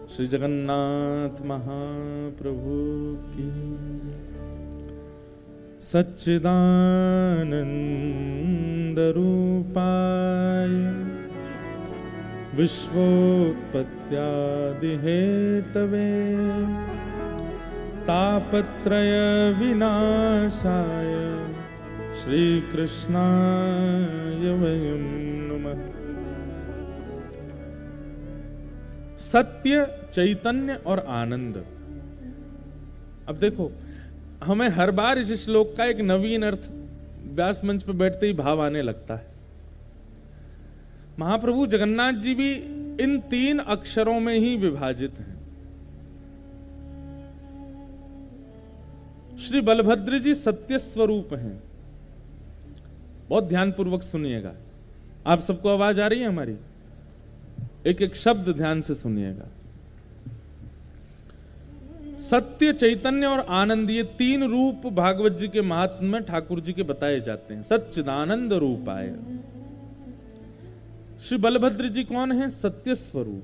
श्री जगन्नाथ महाप्रभु की। सच्चिदानंद रूपाय विश्वोत्पत्त्यादि हेतवे तापत्रय विनाशाय श्री कृष्णाय वयं नमः। सत्य, चैतन्य और आनंद। अब देखो, हमें हर बार इस श्लोक का एक नवीन अर्थ व्यास मंच पर बैठते ही भाव आने लगता है। महाप्रभु जगन्नाथ जी भी इन 3 अक्षरों में ही विभाजित हैं। श्री बलभद्र जी सत्य स्वरूप हैं। बहुत ध्यानपूर्वक सुनिएगा। आप सबको आवाज आ रही है हमारी? एक एक शब्द ध्यान से सुनिएगा। सत्य, चैतन्य और आनंद, ये 3 रूप भागवत जी के महात्म में ठाकुर जी के बताए जाते हैं। सच्चिदानंद रूपाय। श्री बलभद्र जी कौन है? सत्य स्वरूप।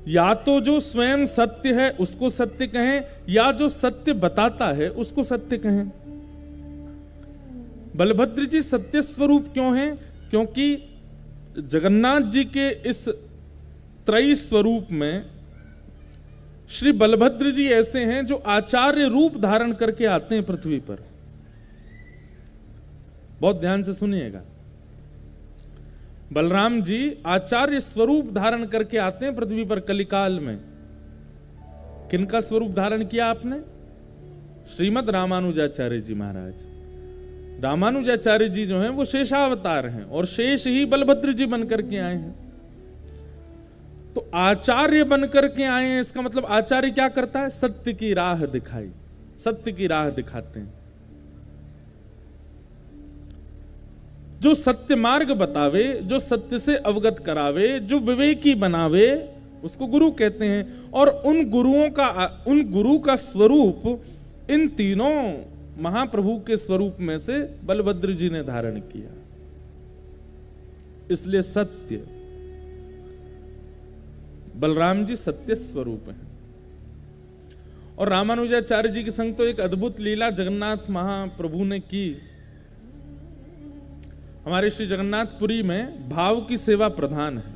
या तो जो स्वयं सत्य है उसको सत्य कहें, या जो सत्य बताता है उसको सत्य कहें। बलभद्र जी सत्य स्वरूप क्यों हैं? क्योंकि जगन्नाथ जी के इस त्रयी स्वरूप में श्री बलभद्र जी ऐसे हैं जो आचार्य रूप धारण करके आते हैं पृथ्वी पर। बहुत ध्यान से सुनिएगा। बलराम जी आचार्य स्वरूप धारण करके आते हैं पृथ्वी पर कलिकाल में। किनका स्वरूप धारण किया आपने? श्रीमद रामानुजाचार्य जी महाराज। रामानुजाचार्य जी जो हैं वो शेषावतार हैं और शेष ही बलभद्र जी बनकर के आए हैं। तो आचार्य बनकर के आए हैं, इसका मतलब आचार्य क्या करता है? सत्य की राह दिखाई, सत्य की राह दिखाते हैं। जो सत्य मार्ग बतावे, जो सत्य से अवगत करावे, जो विवेकी बनावे, उसको गुरु कहते हैं। और उन गुरु का स्वरूप इन 3 महाप्रभु के स्वरूप में से बलभद्र जी ने धारण किया। इसलिए सत्य, बलराम जी सत्य स्वरूप हैं। और रामानुजाचार्य जी के संग तो एक अद्भुत लीला जगन्नाथ महाप्रभु ने की। हमारे श्री जगन्नाथपुरी में भाव की सेवा प्रधान है।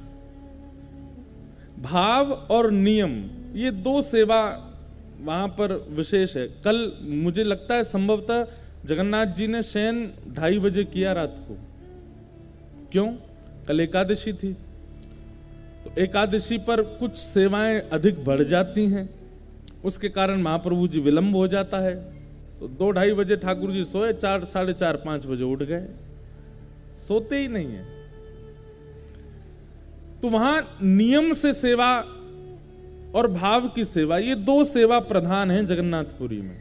भाव और नियम, ये 2 सेवा वहां पर विशेष है। कल मुझे लगता है संभवतः जगन्नाथ जी ने शयन 2:30 बजे किया रात को। क्यों? कल एकादशी थी, तो एकादशी पर कुछ सेवाएं अधिक बढ़ जाती हैं, उसके कारण महाप्रभु जी विलंब हो जाता है। तो 2-2:30 बजे ठाकुर जी सोए, 4, 4:30, 5 बजे उठ गए। सोते ही नहीं है। तो वहां नियम से सेवा और भाव की सेवा, ये 2 सेवा प्रधान हैं जगन्नाथपुरी में।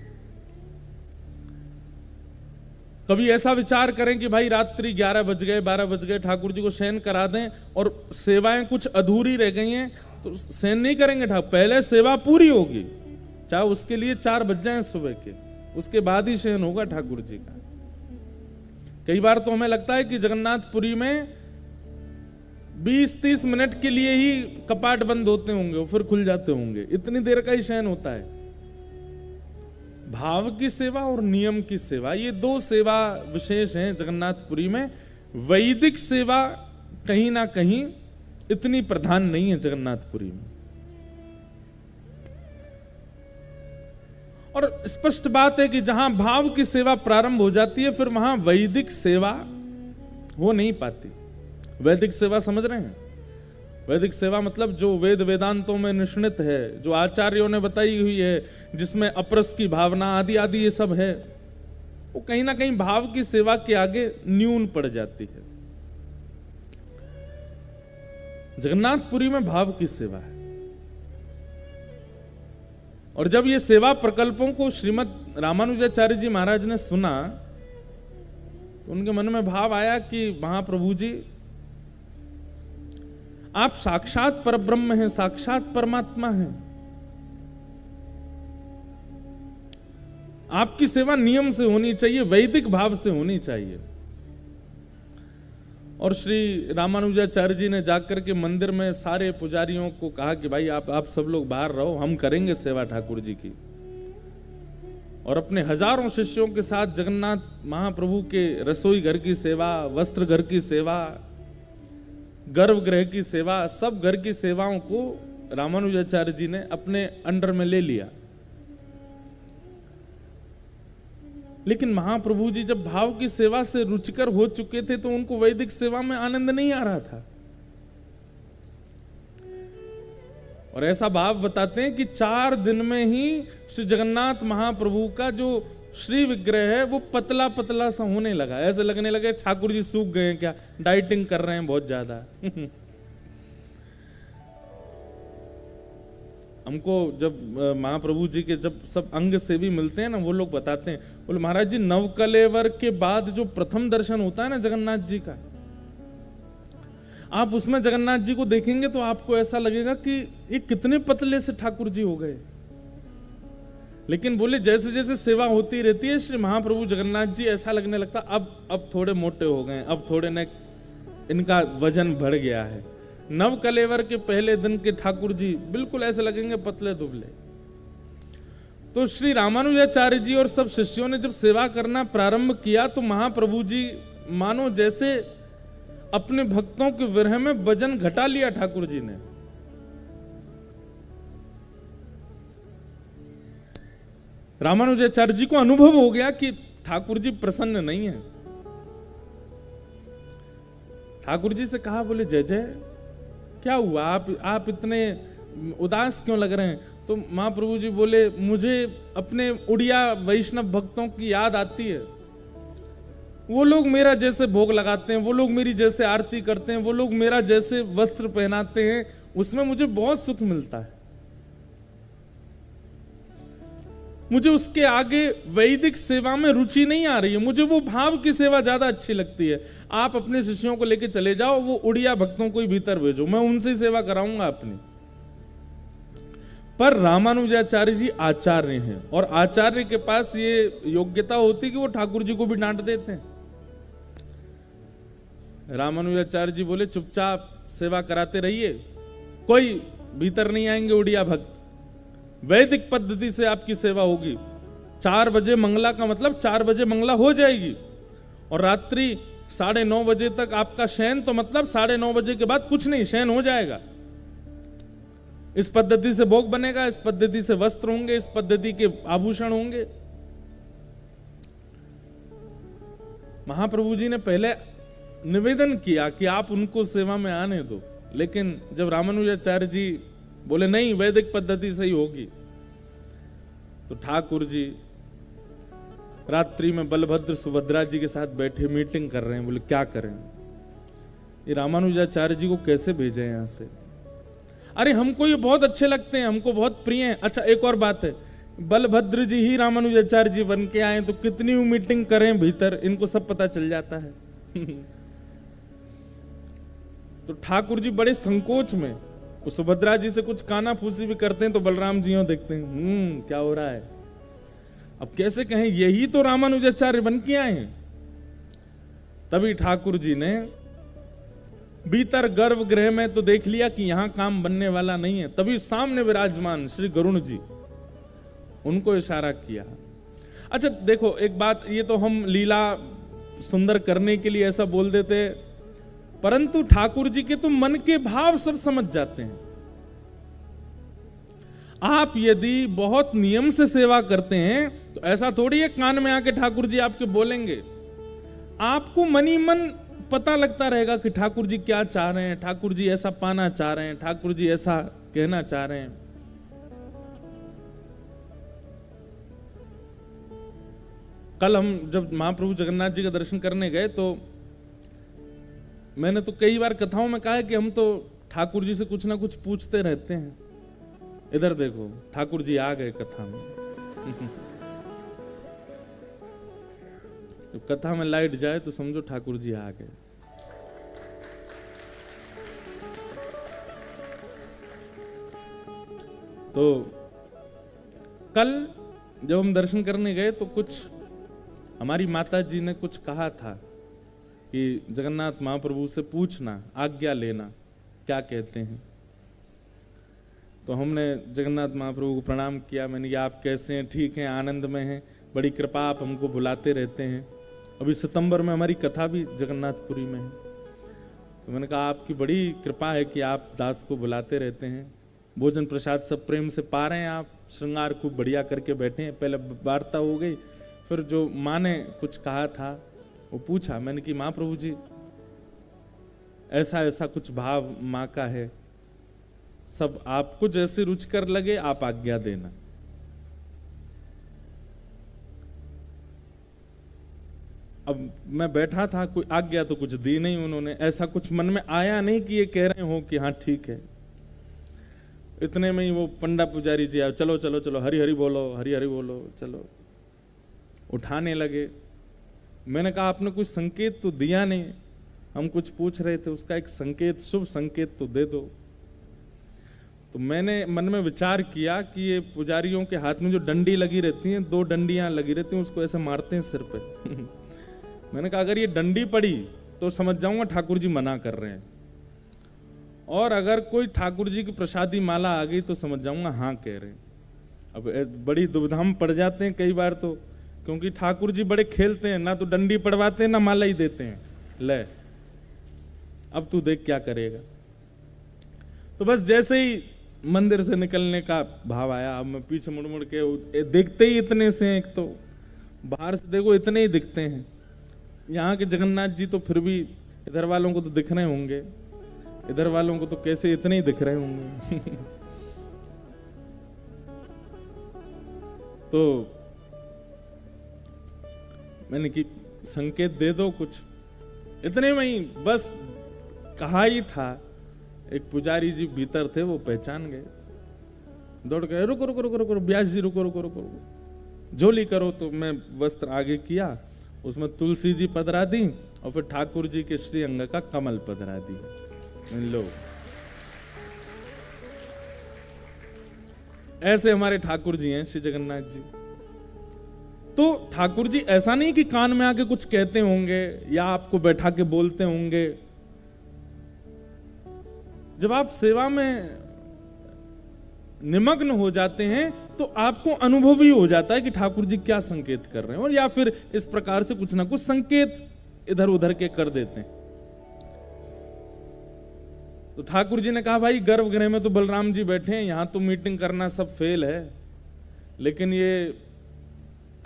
कभी ऐसा विचार करें कि भाई रात्रि 11 बज गए, 12 बज गए, ठाकुर जी को शयन करा दें और सेवाएं कुछ अधूरी रह गई हैं, तो शयन नहीं करेंगे ठाकुर। पहले सेवा पूरी होगी, चाहे उसके लिए 4 बज जाएं सुबह के, उसके बाद ही शयन होगा ठाकुर जी का। कई बार तो हमें लगता है कि जगन्नाथपुरी में 20-30 मिनट के लिए ही कपाट बंद होते होंगे और फिर खुल जाते होंगे, इतनी देर का ही शयन होता है। भाव की सेवा और नियम की सेवा, ये 2 सेवा विशेष हैं जगन्नाथपुरी में। वैदिक सेवा कहीं ना कहीं इतनी प्रधान नहीं है जगन्नाथपुरी में। और स्पष्ट बात है कि जहां भाव की सेवा प्रारंभ हो जाती है, फिर वहां वैदिक सेवा हो नहीं पाती। वैदिक सेवा समझ रहे हैं? वैदिक सेवा मतलब जो वेद वेदांतों में निष्णित है, जो आचार्यों ने बताई हुई है, जिसमें अपरस की भावना आदि आदि ये सब है, वो कहीं ना कहीं भाव की सेवा के आगे न्यून पड़ जाती है। जगन्नाथपुरी में भाव की सेवा है। और जब ये सेवा प्रकल्पों को श्रीमद रामानुजाचार्य जी महाराज ने सुना, तो उनके मन में भाव आया कि महाप्रभु जी, आप साक्षात परब्रह्म हैं, साक्षात परमात्मा हैं। आपकी सेवा नियम से होनी चाहिए, वैदिक भाव से होनी चाहिए। और श्री रामानुजाचार्य जी ने जाकर के मंदिर में सारे पुजारियों को कहा कि भाई आप सब लोग बाहर रहो, हम करेंगे सेवा ठाकुर जी की। और अपने हजारों शिष्यों के साथ जगन्नाथ महाप्रभु के रसोई घर की सेवा, वस्त्र घर की सेवा, गर्भगृह की सेवा, सब घर की सेवाओं को रामानुजाचार्य जी ने अपने अंडर में ले लिया। लेकिन महाप्रभु जी जब भाव की सेवा से रुचिकर हो चुके थे तो उनको वैदिक सेवा में आनंद नहीं आ रहा था। और ऐसा भाव बताते हैं कि 4 दिन में ही श्री जगन्नाथ महाप्रभु का जो श्री विग्रह है वो पतला पतला सा होने लगा। ऐसे लगने लगे ठाकुर जी सूख गए हैं क्या, डाइटिंग कर रहे हैं बहुत ज्यादा। हमको जब महाप्रभु जी के जब सब अंग से भी मिलते हैं ना, वो लोग बताते हैं, बोले महाराज जी नवकलेवर के बाद जो प्रथम दर्शन होता है ना जगन्नाथ जी का, आप उसमें जगन्नाथ जी को देखेंगे तो आपको ऐसा लगेगा कि ये कितने पतले से ठाकुर जी हो गए। लेकिन बोले जैसे जैसे सेवा होती रहती है श्री महाप्रभु जगन्नाथ जी ऐसा लगने लगता अब थोड़े मोटे हो गए, अब थोड़े न इनका वजन बढ़ गया है। नव कलेवर के पहले दिन के ठाकुर जी बिल्कुल ऐसे लगेंगे पतले दुबले। तो श्री रामानुजाचार्य जी और सब शिष्यों ने जब सेवा करना प्रारंभ किया तो महाप्रभु जी मानो जैसे अपने भक्तों के विरह में वजन घटा लिया ठाकुर जी ने। रामानुजाचार्य जी को अनुभव हो गया कि ठाकुर जी प्रसन्न नहीं है। ठाकुर जी से कहा, बोले जय जय क्या हुआ, आप इतने उदास क्यों लग रहे हैं? तो महाप्रभु जी बोले मुझे अपने उड़िया वैष्णव भक्तों की याद आती है। वो लोग मेरा जैसे भोग लगाते हैं, वो लोग मेरी जैसे आरती करते हैं, वो लोग मेरा जैसे वस्त्र पहनाते हैं, उसमें मुझे बहुत सुख मिलता है। मुझे उसके आगे वैदिक सेवा में रुचि नहीं आ रही है, मुझे वो भाव की सेवा ज्यादा अच्छी लगती है। आप अपने शिष्यों को लेके चले जाओ, वो उड़िया भक्तों को ही भीतर भेजो, मैं उनसे ही सेवा कराऊंगा अपनी। पर रामानुजाचार्य जी आचार्य हैं और आचार्य के पास ये योग्यता होती कि वो ठाकुर जी को भी डांट देते हैं। रामानुजाचार्य जी बोले चुपचाप सेवा कराते रहिए, कोई भीतर नहीं आएंगे उड़िया भक्त, वैदिक पद्धति से आपकी सेवा होगी। 4 बजे मंगला का मतलब 4 बजे मंगला हो जाएगी और रात्रि 9:30 बजे तक आपका शयन, तो मतलब 9:30 बजे के बाद कुछ नहीं, शयन हो जाएगा। इस पद्धति से भोग बनेगा, इस पद्धति से वस्त्र होंगे, इस पद्धति के आभूषण होंगे। महाप्रभु जी ने पहले निवेदन किया कि आप उनको सेवा में आने दो, लेकिन जब रामानुजाचार्य जी बोले नहीं वैदिक पद्धति से ही होगी, तो ठाकुर जी रात्रि में बलभद्र सुभद्रा जी के साथ बैठे मीटिंग कर रहे हैं। बोले क्या करें, ये रामानुजाचार्य जी को कैसे भेजें यहां से? अरे हमको ये बहुत अच्छे लगते हैं, हमको बहुत प्रिय हैं। अच्छा एक और बात है, बलभद्र जी ही रामानुजाचार्य जी बन के आए तो कितनी मीटिंग करें भीतर, इनको सब पता चल जाता है। तो ठाकुर जी बड़े संकोच में, सुभद्रा जी से कुछ काना फूसी भी करते हैं तो बलराम जी देखते हैं क्या हो रहा है। अब कैसे कहें यही तो रामानुजाचार्य बन के आए हैं। तभी ठाकुर जी ने भीतर गर्भगृह में तो देख लिया कि यहां काम बनने वाला नहीं है। तभी सामने विराजमान श्री गरुण जी, उनको इशारा किया। अच्छा देखो एक बात, ये तो हम लीला सुंदर करने के लिए ऐसा बोल देते, परंतु ठाकुर जी के तो मन के भाव सब समझ जाते हैं। आप यदि बहुत नियम से सेवा करते हैं तो ऐसा थोड़ी है कान में आके ठाकुर जी आपके बोलेंगे। आपको मनी मन पता लगता रहेगा कि ठाकुर जी क्या चाह रहे हैं, ठाकुर जी ऐसा पाना चाह रहे हैं, ठाकुर जी ऐसा कहना चाह रहे हैं। कल हम जब महाप्रभु जगन्नाथ जी का दर्शन करने गए तो मैंने तो कई बार कथाओं में कहा है कि हम तो ठाकुर जी से कुछ ना कुछ पूछते रहते हैं। इधर देखो ठाकुर जी आ गए कथा में। जब कथा में लाइट जाए तो समझो ठाकुर जी आ गए। तो कल जब हम दर्शन करने गए तो कुछ हमारी माता जी ने कुछ कहा था कि जगन्नाथ महाप्रभु से पूछना, आज्ञा लेना, क्या कहते हैं। तो हमने जगन्नाथ महाप्रभु को प्रणाम किया। मैंने कहा आप कैसे हैं? ठीक हैं, आनंद में हैं, बड़ी कृपा, आप हमको बुलाते रहते हैं। अभी सितंबर में हमारी कथा भी जगन्नाथपुरी में है। तो मैंने कहा आपकी बड़ी कृपा है कि आप दास को बुलाते रहते हैं, भोजन प्रसाद सब प्रेम से पा रहे हैं, आप श्रृंगार खूब बढ़िया करके बैठे हैं। पहले वार्ता हो गई, फिर जो माँ ने कुछ कहा था वो पूछा। मैंने कि महाप्रभु जी ऐसा ऐसा कुछ भाव माँ का है, सब आपको जैसे रुचिकर लगे आप आज्ञा देना। अब मैं बैठा था, कोई आज्ञा तो कुछ दी नहीं उन्होंने, ऐसा कुछ मन में आया नहीं कि ये कह रहे हो कि हाँ ठीक है। इतने में ही वो पंडा पुजारी जी आए, चलो चलो चलो हरि हरि बोलो, हरि हरि बोलो, चलो उठाने लगे। मैंने कहा आपने कुछ संकेत तो दिया नहीं, हम कुछ पूछ रहे थे, उसका एक संकेत, शुभ संकेत तो दे दो। तो मैंने मन में विचार किया कि ये पुजारियों के हाथ में जो डंडी लगी रहती हैं, 2 डंडियां लगी रहती हैं, उसको ऐसे मारते हैं सिर पे। मैंने कहा अगर ये डंडी पड़ी तो समझ जाऊंगा ठाकुर जी मना कर रहे हैं, और अगर कोई ठाकुर जी की प्रसादी माला आ गई तो समझ जाऊंगा हाँ कह रहे हैं। अब बड़ी दुविधा में पड़ जाते हैं कई बार तो, क्योंकि ठाकुर जी बड़े खेलते हैं, ना तो डंडी पड़वाते हैं ना माला ही देते हैं। ले अब तू देख क्या करेगा। तो बस जैसे ही मंदिर से निकलने का भाव आया, अब मैं पीछे मुड़ मुड़ के देखते ही इतने से हैं, एक तो बाहर से देखो इतने ही दिखते हैं। यहाँ के जगन्नाथ जी तो फिर भी इधर वालों को तो दिख रहे होंगे, इधर वालों को तो कैसे इतने ही दिख रहे होंगे। तो मैंने कि संकेत दे दो कुछ। इतने में ही बस कहा ही था, एक पुजारी जी भीतर थे, वो पहचान गए, दौड़ गए, रुको रुको रुको रुको व्यास जी रुको रुको रुको, झोली करो। तो मैं वस्त्र आगे किया, उसमें तुलसी जी पधरा दी और फिर ठाकुर जी के श्री अंग का कमल पधरा दी। लो ऐसे हमारे ठाकुर जी हैं श्री जगन्नाथ जी। तो ठाकुर जी ऐसा नहीं कि कान में आके कुछ कहते होंगे या आपको बैठा के बोलते होंगे। जब आप सेवा में निमग्न हो जाते हैं तो आपको अनुभव ही हो जाता है कि ठाकुर जी क्या संकेत कर रहे हैं, और या फिर इस प्रकार से कुछ ना कुछ संकेत इधर उधर के कर देते हैं। तो ठाकुर जी ने कहा भाई गर्भगृह में तो बलराम जी बैठे हैं, यहां तो मीटिंग करना सब फेल है, लेकिन ये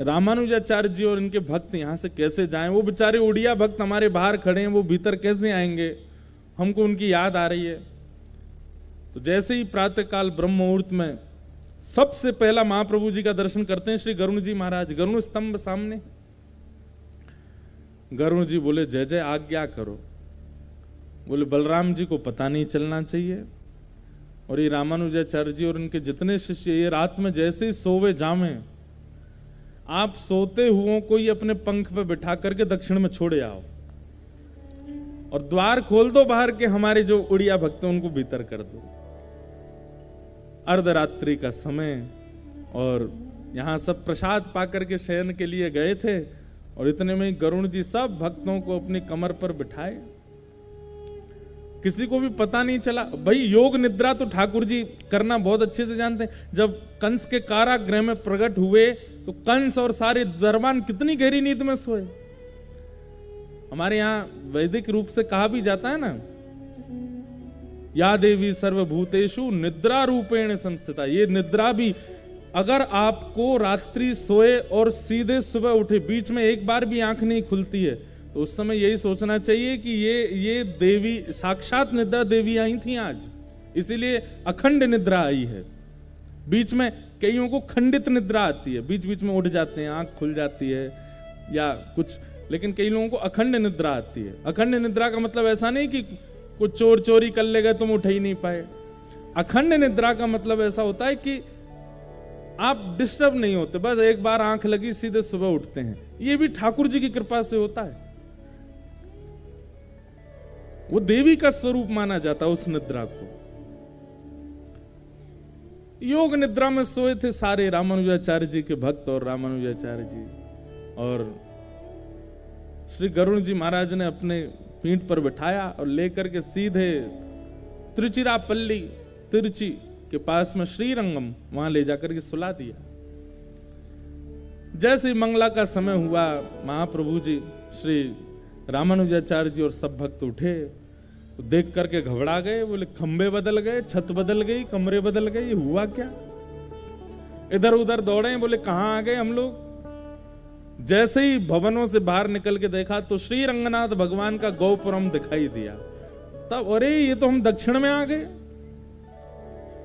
रामानुजाचार्य जी और इनके भक्त यहां से कैसे जाएं? वो बेचारे उड़िया भक्त हमारे बाहर खड़े हैं, वो भीतर कैसे आएंगे? हमको उनकी याद आ रही है। तो जैसे ही प्रातःकाल ब्रह्म मुहूर्त में सबसे पहला महाप्रभु जी का दर्शन करते हैं श्री गरुण जी महाराज, गरुण स्तंभ सामने। गरुण जी बोले जय जय, आज्ञा करो। बोले बलराम जी को पता नहीं चलना चाहिए, और ये रामानुजाचार्य जी और इनके जितने शिष्य ये रात में जैसे ही सोवे जावे, आप सोते हुओं को ही अपने पंख पे बिठा करके दक्षिण में छोड़े आओ और द्वार खोल दो बाहर के, हमारे जो उड़िया भक्त हैं उनको भीतर कर दो। अर्धरात्रि का समय, और यहां सब प्रसाद पाकर के शयन के लिए गए थे, और इतने में गरुण जी सब भक्तों को अपनी कमर पर बिठाए, किसी को भी पता नहीं चला। भाई योग निद्रा तो ठाकुर जी करना बहुत अच्छे से जानते हैं। जब कंस के कारागृह में प्रकट हुए तो कंस और सारे दरबान कितनी गहरी नींद में सोए। हमारे यहां वैदिक रूप से कहा भी जाता है ना, या देवी सर्वभूतेषु निद्रा रूपेण संस्थिता। ये निद्रा भी, अगर आपको रात्रि सोए और सीधे सुबह उठे, बीच में एक बार भी आंख नहीं खुलती है, तो उस समय यही सोचना चाहिए कि ये देवी साक्षात निद्रा देवी आई थी आज, इसीलिए अखंड निद्रा आई है। बीच में कईयों को खंडित निद्रा आती है, बीच बीच में उठ जाते हैं, आंख खुल जाती है या कुछ, लेकिन कई लोगों को अखंड निद्रा आती है। अखंड निद्रा का मतलब ऐसा नहीं कि कुछ चोर चोरी कर ले गए तुम उठ ही नहीं पाए। अखंड निद्रा का मतलब ऐसा होता है कि आप डिस्टर्ब नहीं होते, बस एक बार आंख लगी सीधे सुबह उठते हैं। ये भी ठाकुर जी की कृपा से होता है, वो देवी का स्वरूप माना जाता है उस निद्रा को। योग निद्रा में सोए थे सारे रामानुजाचार्य जी के भक्त और रामानुजाचार्य जी, और श्री गरुड़ जी महाराज ने अपने पीठ पर बिठाया और लेकर के सीधे तिरुचिरापल्ली, तिरुचि के पास में श्रीरंगम, वहां ले जाकर के सुला दिया। जैसे मंगला का समय हुआ, महाप्रभु जी, श्री रामानुजाचार्य जी और सब भक्त उठे, तो देख करके घबरा गए, बोले खंबे बदल गए, छत बदल गई, कमरे बदल गए, ये हुआ क्या? इधर उधर दौड़े, बोले कहां आ गए हम लोग। जैसे ही भवनों से बाहर निकल के देखा तो श्री रंगनाथ भगवान का गौपुरम दिखाई दिया। तब अरे ये तो हम दक्षिण में आ गए।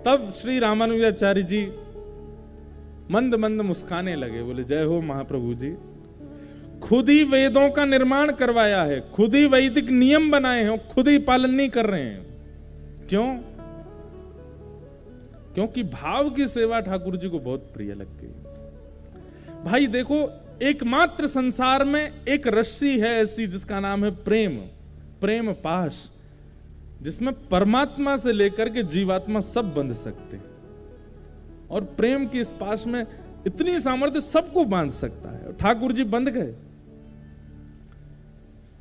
तब श्री रामानुजाचार्य जी मंद मंद मुस्काने लगे, बोले जय हो महाप्रभु जी, खुद ही वेदों का निर्माण करवाया है, खुद ही वैदिक नियम बनाए हैं, खुद ही पालन नहीं कर रहे हैं। क्यों? क्योंकि भाव की सेवा ठाकुर जी को बहुत प्रिय लग गई। भाई देखो, एकमात्र संसार में एक रस्सी है ऐसी जिसका नाम है प्रेम, प्रेम पाश, जिसमें परमात्मा से लेकर के जीवात्मा सब बंध सकते हैं। और प्रेम की इस पाश में इतनी सामर्थ्य सबको बांध सकता है। ठाकुर जी बंध गए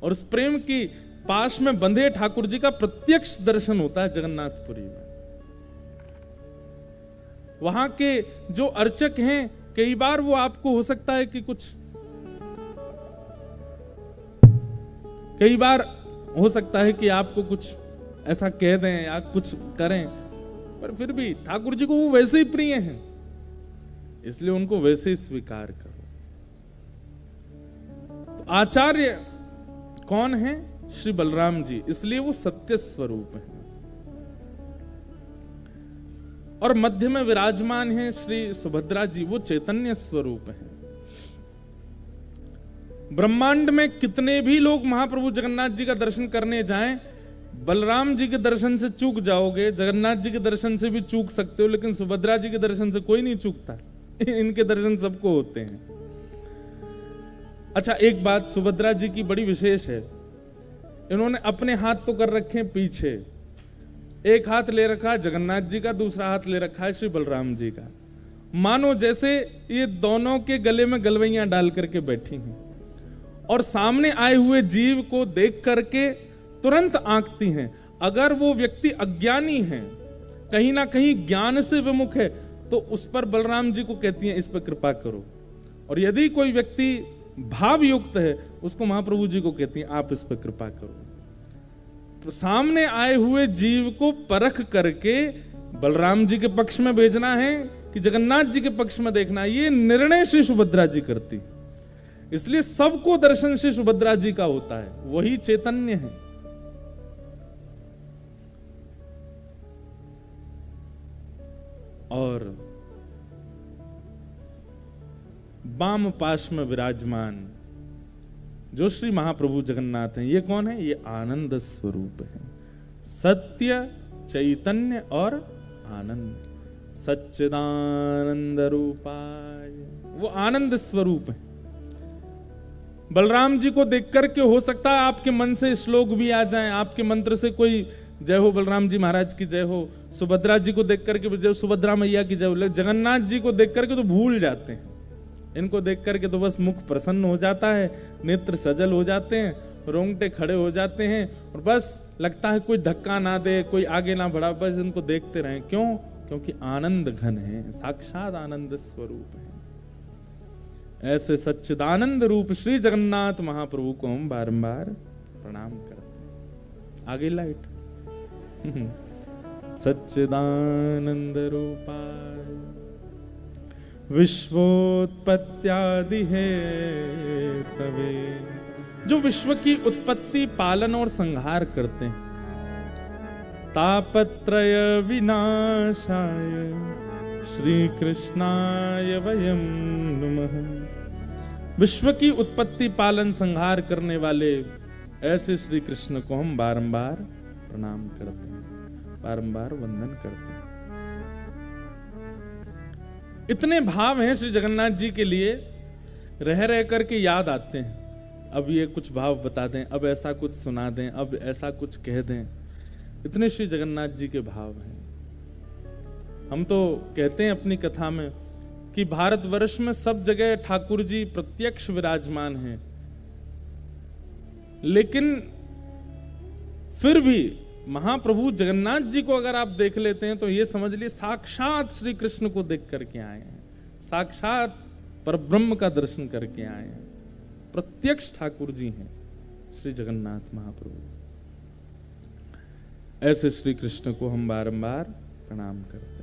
और उस प्रेम की पाश में बंधे ठाकुर जी का प्रत्यक्ष दर्शन होता है जगन्नाथपुरी में। वहां के जो अर्चक हैं, कई बार वो आपको हो सकता है कि कुछ, कई बार हो सकता है कि आपको कुछ ऐसा कह दें या कुछ करें, पर फिर भी ठाकुर जी को वो वैसे ही प्रिय हैं, इसलिए उनको वैसे ही स्वीकार करो। तो आचार्य कौन है? श्री बलराम जी, इसलिए वो सत्य स्वरूप है। और मध्य में विराजमान है श्री सुभद्रा जी, वो चैतन्य स्वरूप है। ब्रह्मांड में कितने भी लोग महाप्रभु जगन्नाथ जी का दर्शन करने जाएं, बलराम जी के दर्शन से चूक जाओगे, जगन्नाथ जी के दर्शन से भी चूक सकते हो, लेकिन सुभद्रा जी के दर्शन से कोई नहीं चूकता। इनके दर्शन सबको होते हैं। अच्छा, एक बात सुभद्रा जी की बड़ी विशेष है, इन्होंने अपने हाथ तो कर रखे हैं पीछे, एक हाथ ले रखा है जगन्नाथ जी का, दूसरा हाथ ले रखा है श्री बलराम जी का, मानो जैसे ये दोनों के गले में गलवैयां डाल करके बैठी हैं और सामने आए हुए जीव को देख करके तुरंत आंकती हैं। अगर वो व्यक्ति अज्ञानी है, कहीं ना कहीं ज्ञान से विमुख है, तो उस पर बलराम जी को कहती हैं इस पर कृपा करो, और यदि कोई व्यक्ति भाव युक्त है, उसको महाप्रभु जी को कहती हैं आप इस पर कृपा करो। तो सामने आए हुए जीव को परख करके बलराम जी के पक्ष में भेजना है कि जगन्नाथ जी के पक्ष में देखना है, ये निर्णय श्री सुभद्रा जी करती। इसलिए सबको दर्शन श्री सुभद्रा जी का होता है, वही चैतन्य है। और वाम पाश में विराजमान जो श्री महाप्रभु जगन्नाथ हैं, ये कौन है? ये आनंद स्वरूप है, सत्य, चैतन्य और आनंद, सच्चिदानंद रूपाय, वो आनंद स्वरूप है। बलराम जी को देख करके हो सकता है आपके मन से श्लोक भी आ जाएं, आपके मंत्र से कोई जय हो बलराम जी महाराज की जय हो, सुभद्रा जी को देख करके जय सुभद्रा मैया की जय हो, जगन्नाथ जी को देख करके तो भूल जाते हैं। इनको देख करके तो बस मुख प्रसन्न हो जाता है, नेत्र सजल हो जाते हैं, रोंगटे खड़े हो जाते हैं, और बस लगता है कोई धक्का ना दे, कोई आगे ना बढ़ा, बस इनको देखते रहें। क्यों? क्योंकि आनंद घन है, साक्षात आनंद स्वरूप है। ऐसे सच्चिदानंद रूप श्री जगन्नाथ महाप्रभु को हम बारंबार प्रणाम करते हैं। आगे लाइट सच्चिदानंद रूपाय विश्वोत्पत्त्यादि है तवे, जो विश्व की उत्पत्ति, पालन और संहार करते हैं। तापत्रय विनाशाय श्री कृष्णाय वयं नमः। विश्व की उत्पत्ति, पालन, संहार करने वाले ऐसे श्री कृष्ण को हम बारंबार प्रणाम करते हैं, बारंबार वंदन करते हैं। इतने भाव हैं श्री जगन्नाथ जी के लिए, रह रह करके याद आते हैं। अब ये कुछ भाव बता दें, अब ऐसा कुछ सुना दें, अब ऐसा कुछ कह दें, इतने श्री जगन्नाथ जी के भाव हैं। हम तो कहते हैं अपनी कथा में कि भारतवर्ष में सब जगह ठाकुर जी प्रत्यक्ष विराजमान हैं। लेकिन फिर भी महाप्रभु जगन्नाथ जी को अगर आप देख लेते हैं तो ये समझ लिए साक्षात श्री कृष्ण को देख करके आए हैं, साक्षात परब्रह्म का दर्शन करके आए हैं, प्रत्यक्ष ठाकुर जी हैं श्री जगन्नाथ महाप्रभु। ऐसे श्री कृष्ण को हम बारंबार प्रणाम करते हैं।